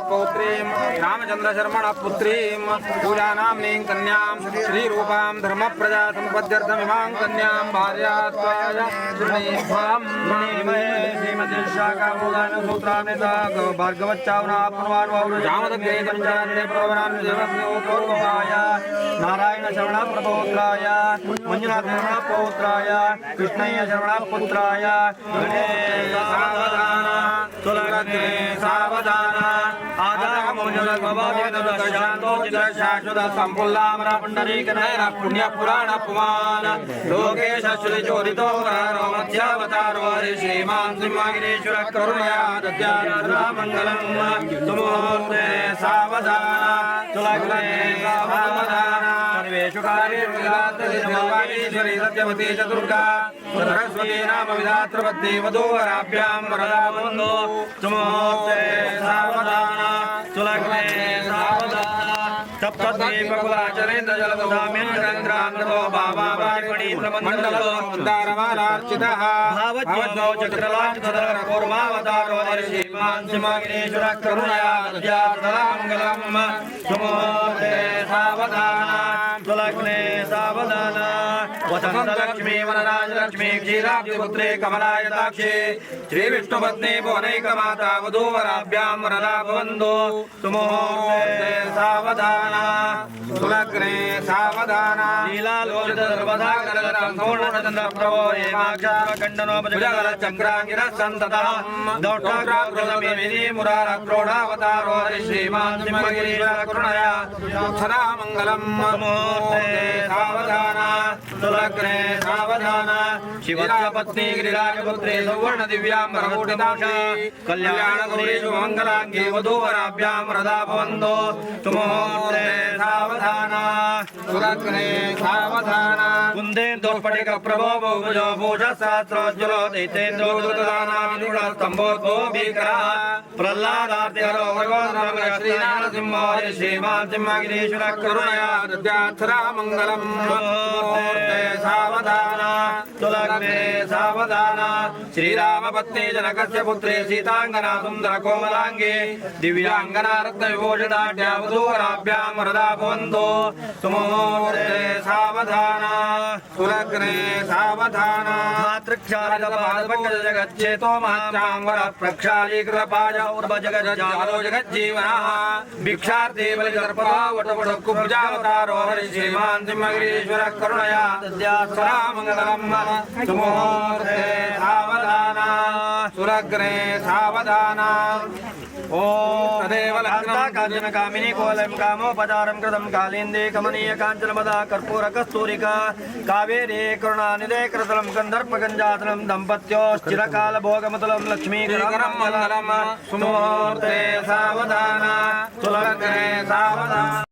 पौत्रीं रामचंद्र शर्मण पुत्रीं पूजानाम्नीं कन्यां श्रीरूपां धर्मप्रजा सम्पद्यर्थमिमां कन्यां भार्यात्वाय श्रीमती शाखामूलानसूत्रान्विता भार्गवच्चावनात्मवाय नारायण शरण प्रपौत्राय मंजुनाथ शरण पौत्राय कृष्णय्य शरण पुत्राय सावधान शाश्वत संपुल्लामरा पुंडरीकनयन पुण्य पुराण पुमान लोकेश श्री चोरितो मध्यावतारो हरि श्रीमान सिंहगिरीश्वर करुणया दद्यात्रा मंगलम तुमुहूर्ते सावधान तुलग्ने सावधान सर्वेषु कार्येषु सत्यवती च दुर्गा सरस्वती नाम विधातृपत्नी वधूवराभ्यां वरदावन्दो तुमुहूर्ते सावधान तुलग्ने सावधान सप्तद्वीपकुलाचलेन्द्र जलबुधाम्यन्द्रान्द्रो भावावारिपणीन्द्रमण्डलो मन्दारमालार्चितः भावज्योतो चक्रलाञ्छदरकूर्मावतारो श्रीमान् सिंहगिरीश्वरः करुणया दद्यात्तदामङ्गलम् सुमुहूर्ते सावधान तुलग्ने सावधान वसन्तलक्ष्मी वनराजलक्ष्मी क्षीराब्धिपुत्रे कमलायताक्षी श्रीविष्णुपत्नी भुवनैकमाता वधूवराभ्यां वरदा भवन्तु सुमुहूर्ते सावधान तुलग्ने सावधान लीलालोलित सर्वदा पूर्णचन्द्रप्रभो हेमाक्षाकण्डनोपजगल चक्राङ्गिरः सन्ततः दौष्टाग्राकृतमेदिनी मुरारक्रोडावतारो श्रीमान् सिंहगिरीश्वर करुणया सदा मङ्गलम् मुहूर्ते सावधान तुलग्ने सावधान शिवराजपत्नी गिरिराजपुत्रे सुवर्ण दिव्यांबरकूटिदाक्षी कल्याणगुरीषु मङ्गलाङ्गे वधूवराभ्यां वरदा भवन्तु मुहूर्ते सावधान तुलग्ने सावधान कुन्देन्दोस्फटिक प्रभो बहुभुजो भूषसहस्रोज्ज्वलो दैतेन्द्रो दुर्गदानामिन्दुस्तम्भोद्भो भीकरः प्रह्लादार्तिहरो भगवन् श्रीनारसिंहो श्रीमान् सिंहगिरीश्वरः करुणया दद्यात्तदा मङ्गलम् मुहूर्ते सावधान तुलग्ने सावधान श्रीरामपत्नी जनकस्य पुत्रे सीताङ्गना सुन्दर कोमलाङ्गे दिव्यांगना रत्नविभूषिताढ्या वधूवराभ्यां वरदा भवन्तु सुमुहूर्ते सावधान तुलग्ने सावधान मातृक्षालितपादपङ्कजगच्चेतो महात्मां वरः प्रक्षालीकृतपाजौर्भजगज्जालो जगज्जीवनः भिक्षार्थे बलिदर्पा वटवटकुब्जावतारो हरि श्रीमान् सिंहगिरीश्वरः करुणया दद्यात्तदा मङ्गलम् सुमुहूर्ते सावधान तुलग्ने सावधान ओम तदेव लग्नं कामिनी कोलम कामोपचारं कृतं कालिन्दे कमनीय काञ्चनमदा कर्पूर कस्तूरिका कावेरी करुणानिधे कृतं गन्धर्पगञ्जातनं दम्पत्योश्चिरकाल भोगमतुलं लक्ष्मीकरं मङ्गलम् सुमुहूर्ते सावधान तुलग्ने सावधान